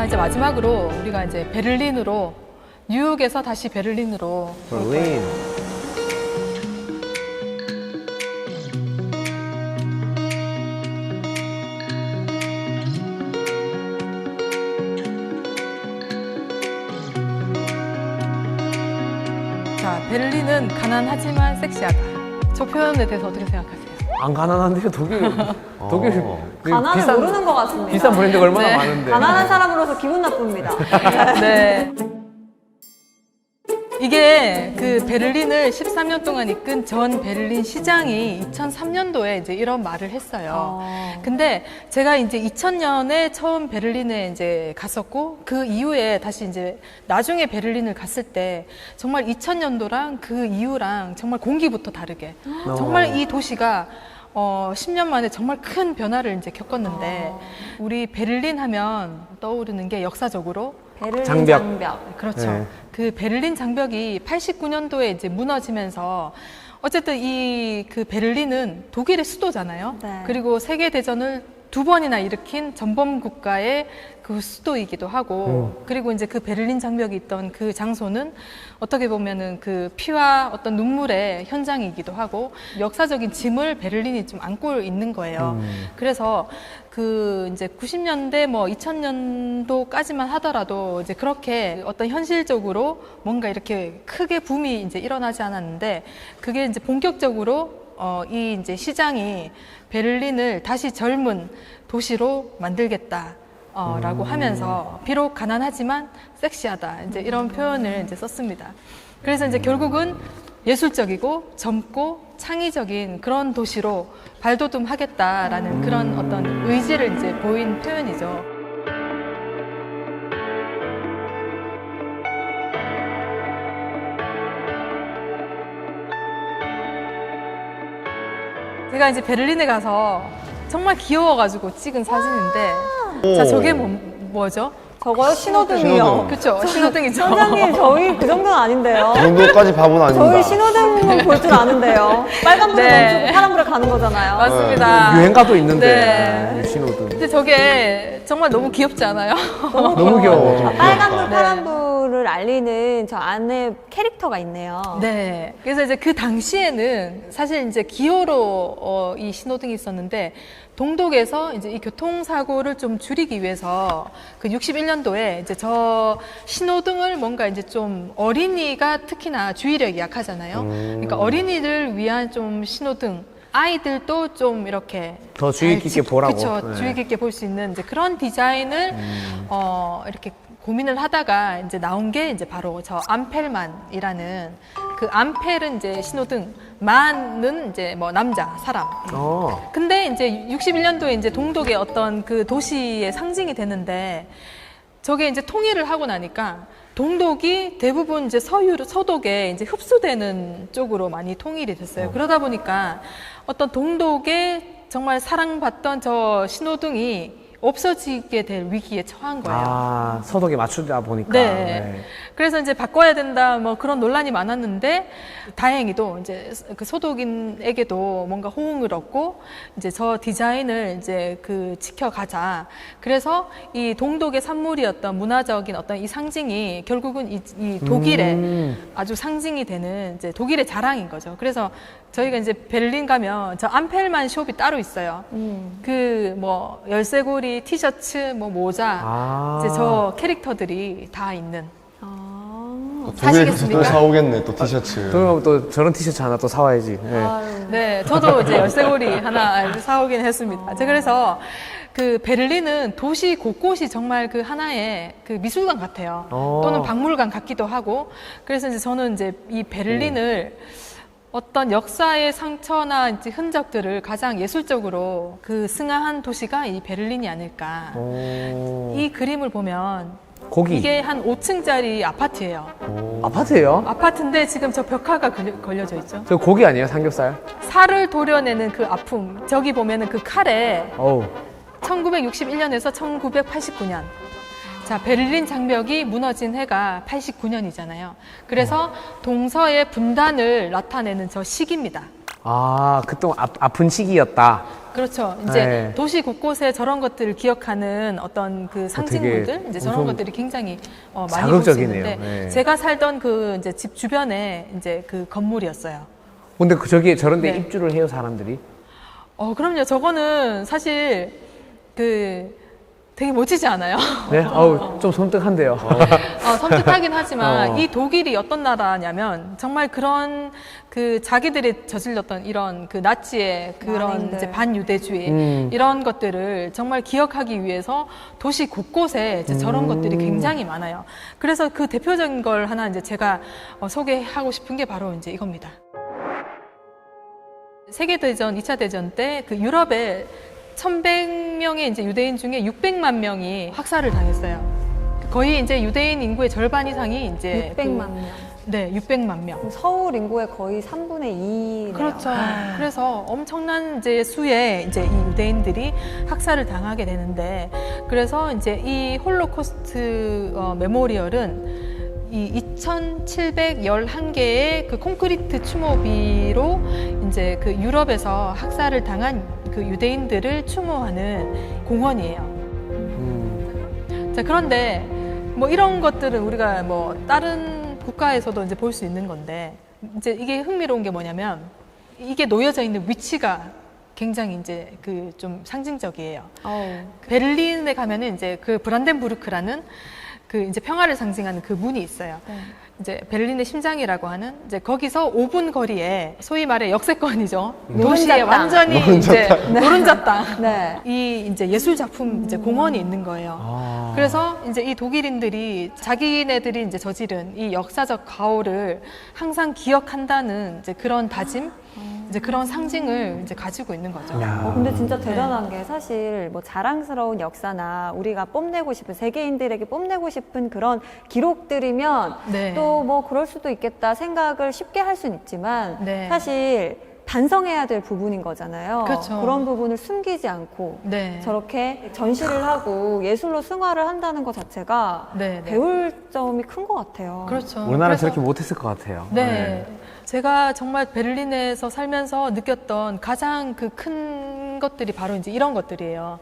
자, 이제 마지막으로 우리가 이제 베를린으로, 뉴욕에서 다시 베를린으로. 베를린. 자, 베를린은 가난하지만 섹시하다. 저 표현에 대해서 어떻게 생각하세요? 안 가난한데요, 독일. 독일. 가난을 모르는 것 같습니다. 비싼 브랜드가 얼마나 네. 많은데. 가난한 사람으로서 기분 나쁩니다. 네. 이게 그 베를린을 13년 동안 이끈 전 베를린 시장이 2003년도에 이제 이런 말을 했어요. 근데 제가 이제 2000년에 처음 베를린에 이제 갔었고, 그 이후에 다시 이제 나중에 베를린을 갔을 때 정말 2000년도랑 그 이후랑 정말 공기부터 다르게 정말 이 도시가 10년 만에 정말 큰 변화를 이제 겪었는데, 우리 베를린 하면 떠오르는 게 역사적으로 베를린 장벽. 장벽. 그렇죠. 네. 그 베를린 장벽이 89년도에 이제 무너지면서, 어쨌든 이 그 베를린은 독일의 수도잖아요. 네. 그리고 세계 대전을 2번이나 일으킨 전범 국가의 그 수도이기도 하고, 그리고 이제 그 베를린 장벽이 있던 그 장소는 어떻게 보면은 그 피와 어떤 눈물의 현장이기도 하고, 역사적인 짐을 베를린이 좀 안고 있는 거예요. 그래서 그 이제 90년대 뭐 2000년도까지만 하더라도 이제 그렇게 어떤 현실적으로 뭔가 이렇게 크게 붐이 이제 일어나지 않았는데, 그게 이제 본격적으로 이 이제 시장이 베를린을 다시 젊은 도시로 만들겠다. 라고 하면서, 비록 가난하지만 섹시하다, 이제 이런 표현을 이제 썼습니다. 그래서 이제 결국은 예술적이고 젊고 창의적인 그런 도시로 발돋움하겠다라는 그런 어떤 의지를 이제 보인 표현이죠. 제가 이제 베를린에 가서 정말 귀여워가지고 찍은 사진인데, 자, 저게 뭐죠? 저거요? 신호등이요. 신호등. 그쵸? 신호등이죠. 선생님, 저희 그 정도는 아닌데요. 그 정도까지 바보는 아닙니다. 저희 신호등은 볼 줄 아는데요. 빨간불에 네. 멈추고 파란불에 가는 거잖아요. 맞습니다. 유행가도 있는데. 네. 신호등. 근데 저게 정말 너무 귀엽지 않아요? 너무 귀여워. 빨간불, 네. 파란불을 알리는 저 안에 캐릭터가 있네요. 네. 그래서 이제 그 당시에는 사실 이제 기호로 이 신호등이 있었는데, 동독에서 이제 이 교통사고를 좀 줄이기 위해서 그 61년도에 이제 저 신호등을 뭔가 이제 좀, 어린이가 특히나 주의력이 약하잖아요. 그러니까 어린이를 위한 좀 신호등, 아이들도 좀 이렇게 더 주의 깊게 보라고. 그렇죠. 네. 주의 깊게 볼 수 있는 이제 그런 디자인을 이렇게 고민을 하다가 이제 나온 게 이제 바로 저 암펠만이라는, 그 암펠은 이제 신호등, 만은 이제 뭐 남자, 사람. 근데 이제 61년도에 이제 동독의 어떤 그 도시의 상징이 되는데, 저게 이제 통일을 하고 나니까 동독이 대부분 이제 서독에 이제 흡수되는 쪽으로 많이 통일이 됐어요. 그러다 보니까 어떤 동독에 정말 사랑받던 저 신호등이 없어지게 될 위기에 처한 거예요. 아, 서독에 맞추다 보니까. 네. 그래서 이제 바꿔야 된다, 뭐 그런 논란이 많았는데, 다행히도 이제 그 소독인에게도 뭔가 호응을 얻고, 이제 저 디자인을 이제 그 지켜가자. 그래서 이 동독의 산물이었던 문화적인 어떤 이 상징이 결국은 이 독일의 아주 상징이 되는 이제 독일의 자랑인 거죠. 그래서 저희가 이제 베를린 가면 저 암펠만 숍이 따로 있어요. 그 뭐 열쇠고리, 티셔츠, 뭐 모자, 이제 저 캐릭터들이 다 있는. 독일에서 또 사시겠습니까? 사오겠네, 또 티셔츠. 그럼 또 저런 티셔츠 하나 또 사와야지. 네. 네, 저도 이제 열쇠고리 하나 사오긴 했습니다. 제가 그래서 그 베를린은 도시 곳곳이 정말 그 하나의 그 미술관 같아요. 또는 박물관 같기도 하고. 그래서 이제 저는 이제 이 베를린을 어떤 역사의 상처나 이제 흔적들을 가장 예술적으로 그 승화한 도시가 이 베를린이 아닐까. 이 그림을 보면 고기. 이게 한 5층짜리 아파트예요. 아파트예요? 아파트인데 지금 저 벽화가 걸려져 있죠. 저 고기 아니에요? 삼겹살? 살을 도려내는 그 아픔. 저기 보면은 그 칼에 어우. 1961년에서 1989년. 자, 베를린 장벽이 무너진 해가 89년이잖아요. 그래서 동서의 분단을 나타내는 저 시기입니다. 아, 그동안 아픈 시기였다. 그렇죠. 이제 네. 도시 곳곳에 저런 것들을 기억하는 어떤 그 상징물들, 이제 저런 엄청 것들이 굉장히 많이 볼 수 자극적이네요. 있는데, 네. 제가 살던 그 이제 집 주변에 이제 그 건물이었어요. 근데 저기 저런데 네. 입주를 해요, 사람들이? 그럼요. 저거는 사실 되게 멋지지 않아요? 네? 아우, 좀 섬뜩한데요. 섬뜩하긴 하지만 어. 이 독일이 어떤 나라냐면 정말 그런 그 자기들이 저질렀던 이런 그 나치의 그런 만행들. 이제 반유대주의 이런 것들을 정말 기억하기 위해서 도시 곳곳에 이제 저런 것들이 굉장히 많아요. 그래서 그 대표적인 걸 하나 이제 제가 소개하고 싶은 게 바로 이제 이겁니다. 세계대전, 2차 대전 때 그 유럽에 1,100명의 이제 유대인 중에 600만 명이 학살을 당했어요. 거의 이제 유대인 인구의 절반 이상이 이제 600만 명. 네, 600만 명. 서울 인구의 거의 3분의 2네요. 그렇죠. 그래서 엄청난 이제 수의 이제 이 유대인들이 학살을 당하게 되는데, 그래서 이제 이 홀로코스트 메모리얼은 이 2,711개의 그 콘크리트 추모비로 이제 그 유럽에서 학살을 당한 그 유대인들을 추모하는 공원이에요. 자, 그런데 뭐 이런 것들은 우리가 뭐 다른 국가에서도 이제 볼 수 있는 건데, 이제 이게 흥미로운 게 뭐냐면 이게 놓여져 있는 위치가 굉장히 이제 그 좀 상징적이에요. 베를린에 가면은 이제 그 브란덴부르크라는 그 이제 평화를 상징하는 그 문이 있어요. 네. 이제 베를린의 심장이라고 하는 이제 거기서 5분 거리에 소위 말해 역세권이죠. 노른자 도시에 땅. 완전히 이제 노른자 땅. 네. 이 이제 예술 작품 이제 공원이 있는 거예요. 그래서 이제 이 독일인들이 자기네들이 이제 저지른 이 역사적 가오를 항상 기억한다는 이제 그런 다짐, 이제 그런 상징을 이제 가지고 있는 거죠. 근데 진짜 대단한 게 사실 뭐 자랑스러운 역사나 우리가 뽐내고 싶은 세계인들에게 뽐내고 싶은 그런 기록들이면 네. 또 뭐 그럴 수도 있겠다 생각을 쉽게 할 수는 있지만 네. 사실 반성해야 될 부분인 거잖아요. 그렇죠. 그런 부분을 숨기지 않고 네. 저렇게 전시를 하고 예술로 승화를 한다는 것 자체가 네, 네. 배울 점이 큰 것 같아요. 그렇죠. 우리나라 그래서- 저렇게 못했을 것 같아요. 네. 제가 정말 베를린에서 살면서 느꼈던 가장 그 큰 것들이 바로 이제 이런 것들이에요.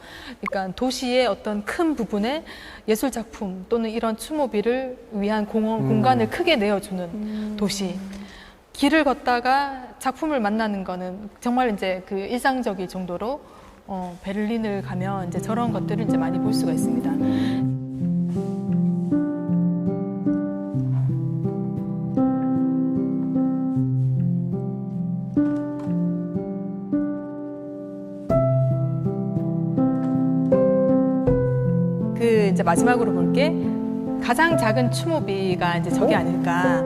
그러니까 도시의 어떤 큰 부분에 예술 작품 또는 이런 추모비를 위한 공간을 크게 내어주는 도시. 길을 걷다가 작품을 만나는 거는 정말 이제 그 일상적일 정도로 베를린을 가면 이제 저런 것들을 이제 많이 볼 수가 있습니다. 그 이제 마지막으로 볼 게 가장 작은 추모비가 이제 저게 아닐까.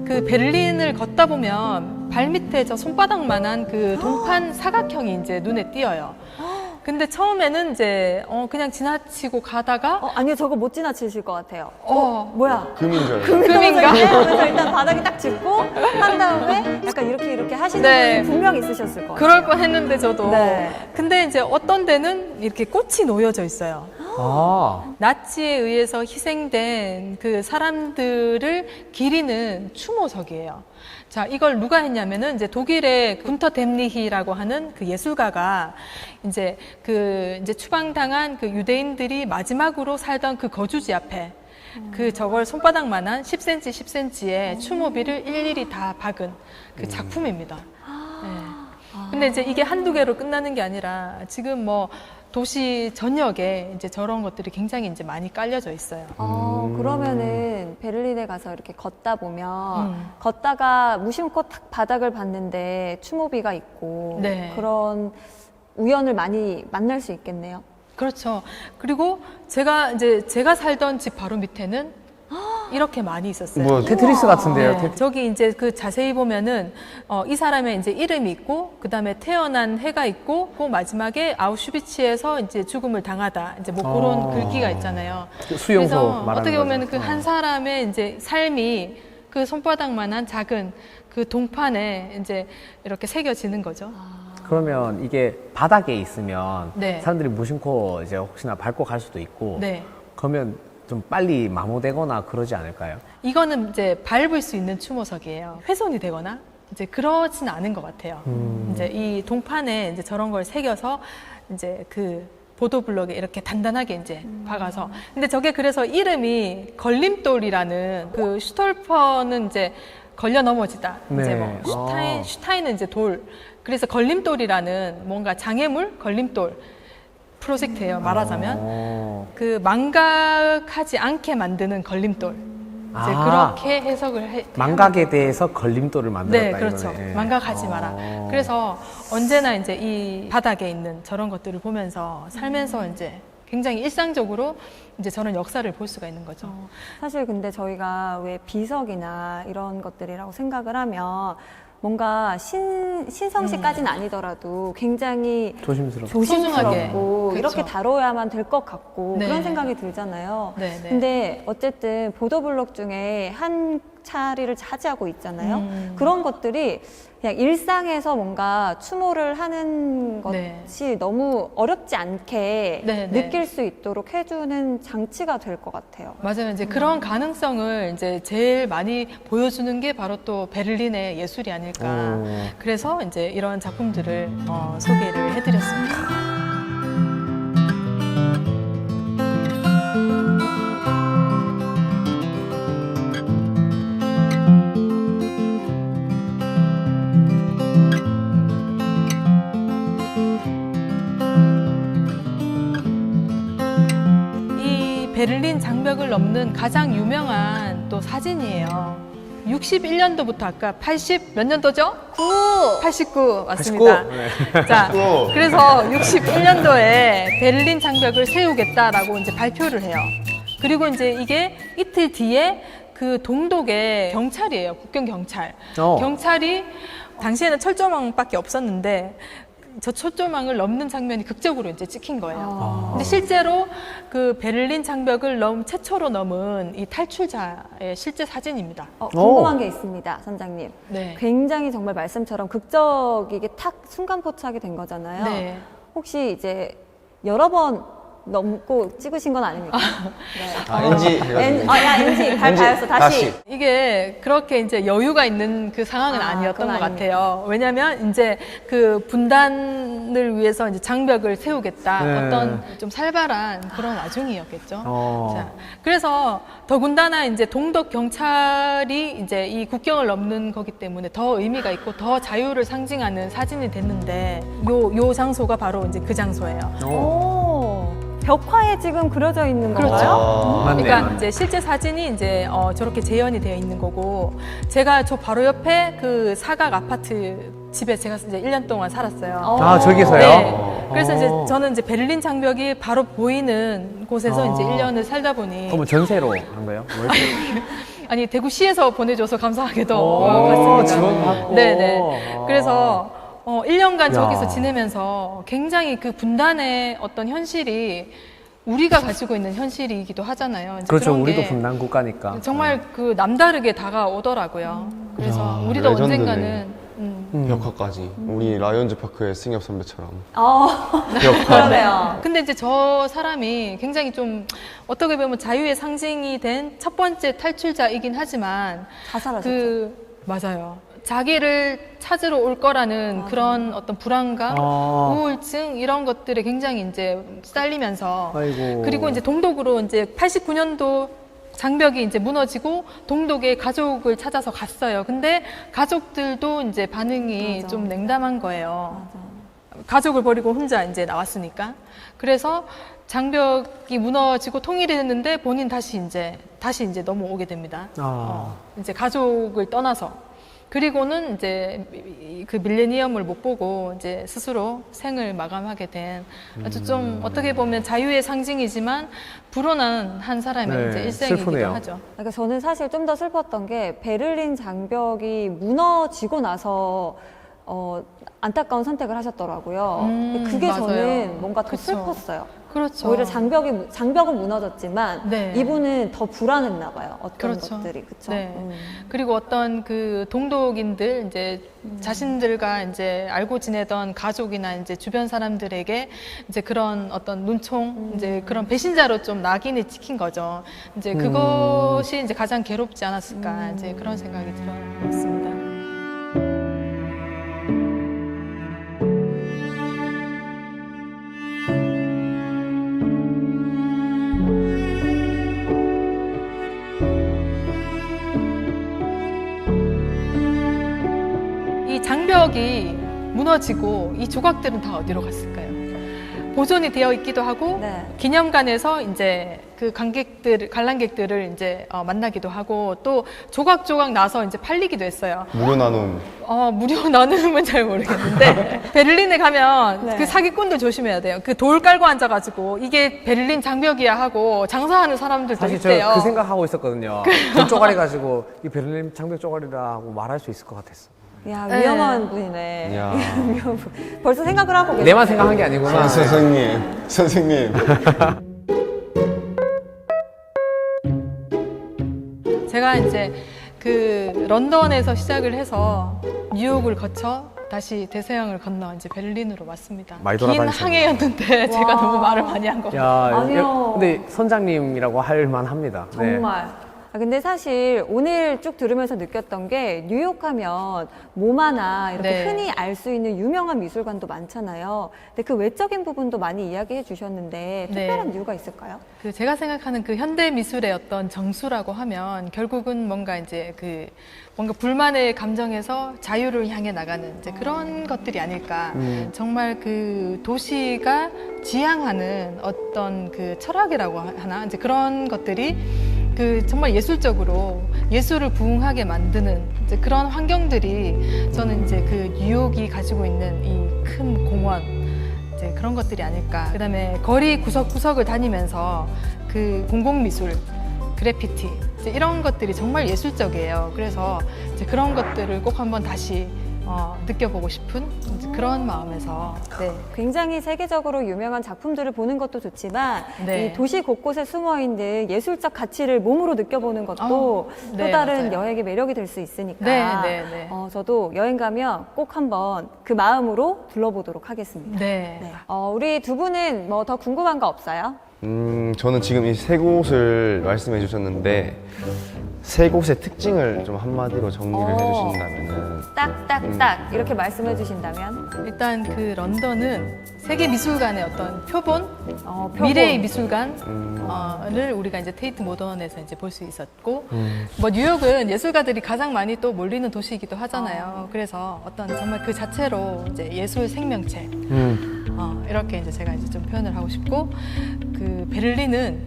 그 베를린을 걷다 보면 발밑에 저 손바닥만한 그 동판 사각형이 이제 눈에 띄어요. 근데 처음에는 이제 그냥 지나치고 가다가 아니요, 저거 못 지나치실 것 같아요. 뭐야? 금인 줄 알고. 금인가? 하면서 일단 바닥에 딱 짚고 한 다음에 약간 이렇게 하시는 네. 분이 분명 있으셨을 거예요. 그럴 뻔 했는데 저도. 네. 근데 이제 어떤 데는 이렇게 꽃이 놓여져 있어요. 아, 나치에 의해서 희생된 그 사람들을 기리는 추모석이에요. 자, 이걸 누가 했냐면은 이제 독일의 군터 뎀리히라고 하는 그 예술가가 이제 추방당한 그 유대인들이 마지막으로 살던 그 거주지 앞에 그 저걸 손바닥만한 10cm, 10cm의 추모비를 일일이 다 박은 그 작품입니다. 네. 근데 이제 이게 한두 개로 끝나는 게 아니라 지금 뭐 도시 전역에 이제 저런 것들이 굉장히 이제 많이 깔려져 있어요. 그러면은 베를린에 가서 이렇게 걷다 보면 걷다가 무심코 탁 바닥을 봤는데 추모비가 있고 네. 그런 우연을 많이 만날 수 있겠네요. 그렇죠. 그리고 제가 살던 집 바로 밑에는 이렇게 많이 있었어요. 뭐야, 테트리스 같은데요. 네, 저기 이제 그 자세히 보면은 이 사람의 이제 이름이 있고 그다음에 태어난 해가 있고 그 마지막에 아우슈비츠에서 이제 죽음을 당하다 이제 뭐 그런 글귀가 있잖아요. 수용소 그래서 말하는 어떻게 보면 거죠. 그 한 사람의 이제 삶이 그 손바닥만한 작은 그 동판에 이제 이렇게 새겨지는 거죠. 그러면 이게 바닥에 있으면 네. 사람들이 무심코 이제 혹시나 밟고 갈 수도 있고 네. 그러면 좀 빨리 마모되거나 그러지 않을까요? 이거는 이제 밟을 수 있는 추모석이에요. 훼손이 되거나 이제 그렇진 않은 것 같아요. 이제 이 동판에 이제 저런 걸 새겨서 이제 그 보도블록에 이렇게 단단하게 이제 박아서. 근데 저게 그래서 이름이 걸림돌이라는, 그 슈톨퍼는 이제 걸려 넘어지다. 이제 네. 뭐 슈타인은 이제 돌. 그래서 걸림돌이라는 뭔가 장애물 걸림돌 프로젝트예요. 말하자면 그 망각하지 않게 만드는 걸림돌. 이제 그렇게 해석을 해. 망각에 대해서 걸림돌을 만들었다. 네, 그렇죠. 이거네. 망각하지 마라. 그래서 언제나 이제 이 바닥에 있는 저런 것들을 보면서 살면서 이제 굉장히 일상적으로 이제 저런 역사를 볼 수가 있는 거죠. 사실 근데 저희가 왜 비석이나 이런 것들이라고 생각을 하면 뭔가 신성시까지는 아니더라도 굉장히 조심스럽게. 소중하게. 조심스럽고 그쵸. 이렇게 다뤄야만 될 것 같고 네. 그런 생각이 들잖아요. 네, 네. 근데 어쨌든 보도블록 중에 한 차례를 차지하고 있잖아요. 그런 것들이 그냥 일상에서 뭔가 추모를 하는 네. 것이 너무 어렵지 않게 네, 네. 느낄 수 있도록 해주는 장치가 될 것 같아요. 맞아요. 이제 그런 가능성을 이제 제일 많이 보여주는 게 바로 또 베를린의 예술이 아닐까. 그래서 이제 이런 작품들을 소개를 해드렸습니다. 이 베를린 장벽을 넘는 가장 유명한 또 사진이에요. 61년도부터 아까 80 몇 년도죠? 89 맞습니다. 89. 자, 89. 그래서 61년도에 베를린 장벽을 세우겠다라고 이제 발표를 해요. 그리고 이제 이게 이틀 뒤에 그 동독의 경찰이에요. 국경 경찰. 경찰이 당시에는 철조망밖에 없었는데 저 철조망을 넘는 장면이 극적으로 이제 찍힌 거예요. 근데 실제로 그 베를린 장벽을 최초로 넘은 이 탈출자의 실제 사진입니다. 궁금한 게 있습니다, 선장님. 네. 굉장히 정말 말씀처럼 극적이게 탁 순간 포착이 된 거잖아요. 네. 혹시 이제 여러 번 넘고 찍으신 건 아닙니까? 네. NG 해가지고. NG 발파였어. 다시. 이게 그렇게 이제 여유가 있는 그 상황은 아, 아니었던 그건 것 같아요. 왜냐면 이제 그 분단을 위해서 이제 장벽을 세우겠다. 네. 어떤 좀 살벌한 그런 와중이었겠죠. 어. 자, 그래서 더군다나 이제 동독 경찰이 이제 이 국경을 넘는 거기 때문에 더 의미가 있고 더 자유를 상징하는 사진이 됐는데 요 장소가 바로 이제 그 장소예요. 오, 벽화에 지금 그려져 있는 그렇죠. 건가요? 맞네, 그러니까 맞네. 이제 실제 사진이 이제 저렇게 재현이 되어 있는 거고, 제가 저 바로 옆에 그 사각 아파트 집에 제가 이제 1년 동안 살았어요. 아, 저기서요? 네. 그래서 이제 저는 이제 베를린 장벽이 바로 보이는 곳에서 이제 1년을 살다 보니 뭐 전세로 한 거예요? 뭐 이렇게? 아니 대구시에서 보내줘서 감사하게도 오, 갔습니다. 지원받고. 네네. 그래서 1년간 야. 저기서 지내면서 굉장히 그 분단의 어떤 현실이 우리가 가지고 있는 현실이기도 하잖아요. 이제 그렇죠. 그런 우리도 게 분단 국가니까. 정말 그 남다르게 다가오더라고요. 그래서 야, 우리도 레전드네. 언젠가는 벽화까지. 우리 라이온즈 파크의 승엽 선배처럼. 그러네요. 벽화. 근데 이제 저 사람이 굉장히 좀 어떻게 보면 자유의 상징이 된 첫 번째 탈출자이긴 하지만 자살하셨죠. 맞아요. 자기를 찾으러 올 거라는 그런 어떤 불안감, 우울증 이런 것들에 굉장히 이제 쌓이면서 아이고. 그리고 이제 동독으로 이제 89년도 장벽이 이제 무너지고 동독의 가족을 찾아서 갔어요. 근데 가족들도 이제 반응이 맞아. 좀 냉담한 거예요. 가족을 버리고 혼자 이제 나왔으니까. 그래서 장벽이 무너지고 통일이 됐는데 본인 다시 이제 넘어오게 됩니다. 이제 가족을 떠나서. 그리고는 이제 그 밀레니엄을 못 보고 이제 스스로 생을 마감하게 된 아주 좀 어떻게 보면 자유의 상징이지만 불온한 한 사람의 네, 이제 일생이기도 슬프네요. 하죠. 그러니까 저는 사실 좀 더 슬펐던 게 베를린 장벽이 무너지고 나서 안타까운 선택을 하셨더라고요. 근데 그게 맞아요. 저는 뭔가 더 그쵸. 슬펐어요. 그렇죠. 오히려 장벽은 무너졌지만 네. 이분은 더 불안했나 봐요. 어떤 그렇죠. 것들이 그렇죠. 네. 그리고 어떤 그 동독인들 이제 자신들과 이제 알고 지내던 가족이나 이제 주변 사람들에게 이제 그런 어떤 눈총 이제 그런 배신자로 좀 낙인이 찍힌 거죠. 이제 그것이 이제 가장 괴롭지 않았을까 이제 그런 생각이 들었습니다. 기억이 무너지고 이 조각들은 다 어디로 갔을까요? 보존이 되어 있기도 하고 네. 기념관에서 이제 그 관람객들을 이제 만나기도 하고 또 조각조각 나서 이제 팔리기도 했어요. 무료 나눔. 무료 나눔은 잘 모르겠는데 베를린에 가면 네. 그 사기꾼들 조심해야 돼요. 그 돌 깔고 앉아가지고 이게 베를린 장벽이야 하고 장사하는 사람들도 사실 있대요. 저 그 생각하고 있었거든요. 돈 쪼가리 가지고 이 베를린 장벽 쪼가리라고 말할 수 있을 것 같았어. 야, 네. 위험한 분이네. 이야. 위험한 분. 벌써 생각을 하고 계세요. 내만 생각한 게 아니구나. 선생님. 제가 이제 그 런던에서 시작을 해서 뉴욕을 거쳐 다시 대서양을 건너 이제 베를린으로 왔습니다. 많이 긴 돌아다니셨네. 항해였는데 제가 너무 말을 많이 한 것 같아요. 야, 아니요. 근데 선장님이라고 할 만합니다. 네. 정말. 근데 사실 오늘 쭉 들으면서 느꼈던 게 뉴욕 하면 모마나 이렇게 네. 흔히 알 수 있는 유명한 미술관도 많잖아요. 근데 그 외적인 부분도 많이 이야기해 주셨는데 특별한 이유가 있을까요? 그 제가 생각하는 그 현대 미술의 어떤 정수라고 하면 결국은 뭔가 이제 그 뭔가 불만의 감정에서 자유를 향해 나가는 이제 그런 것들이 아닐까. 정말 그 도시가 지향하는 어떤 그 철학이라고 하나 이제 그런 것들이 그 정말 예술적으로 예술을 부흥하게 만드는 이제 그런 환경들이 저는 이제 그 뉴욕이 가지고 있는 이 큰 공원 이제 그런 것들이 아닐까. 그다음에 거리 구석구석을 다니면서 그 공공미술, 그래피티 이제 이런 것들이 정말 예술적이에요. 그래서 이제 그런 것들을 꼭 한번 다시 느껴보고 싶은 이제 그런 마음에서 네. 굉장히 세계적으로 유명한 작품들을 보는 것도 좋지만 네. 이 도시 곳곳에 숨어 있는 예술적 가치를 몸으로 느껴보는 것도 네, 또 다른 맞아요. 여행의 매력이 될 수 있으니까 네. 저도 여행 가면 꼭 한번 그 마음으로 둘러보도록 하겠습니다. 네. 네. 우리 두 분은 뭐 더 궁금한 거 없어요? 저는 지금 이 세 곳을 말씀해 주셨는데 세 곳의 특징을 좀 한마디로 정리를 해주신다면은 딱딱딱 이렇게 말씀해 주신다면 일단 그 런던은 세계 미술관의 어떤 표본, 표본. 미래의 미술관을 우리가 이제 테이트 모던에서 이제 볼 수 있었고, 뭐 뉴욕은 예술가들이 가장 많이 또 몰리는 도시이기도 하잖아요. 그래서 어떤 정말 그 자체로 이제 예술 생명체 이렇게 이제 제가 이제 좀 표현을 하고 싶고, 그 베를린은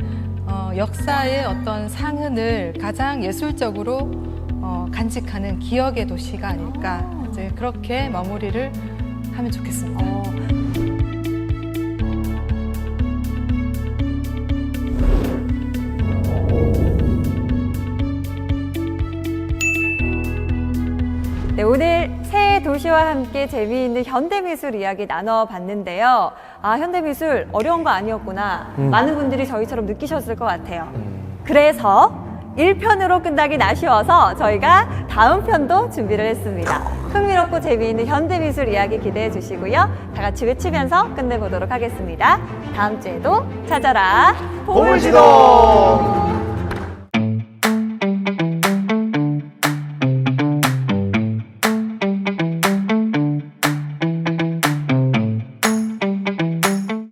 역사의 어떤 상흔을 가장 예술적으로 간직하는 기억의 도시가 아닐까 이제 그렇게 마무리를 하면 좋겠습니다. 네, 오늘 새 도시와 함께 재미있는 현대미술 이야기 나눠봤는데요. 현대미술 어려운 거 아니었구나. 많은 분들이 저희처럼 느끼셨을 것 같아요. 그래서 1편으로 끝나긴 아쉬워서 저희가 다음 편도 준비를 했습니다. 흥미롭고 재미있는 현대미술 이야기 기대해 주시고요. 다 같이 외치면서 끝내보도록 하겠습니다. 다음 주에도 찾아라 보물지도!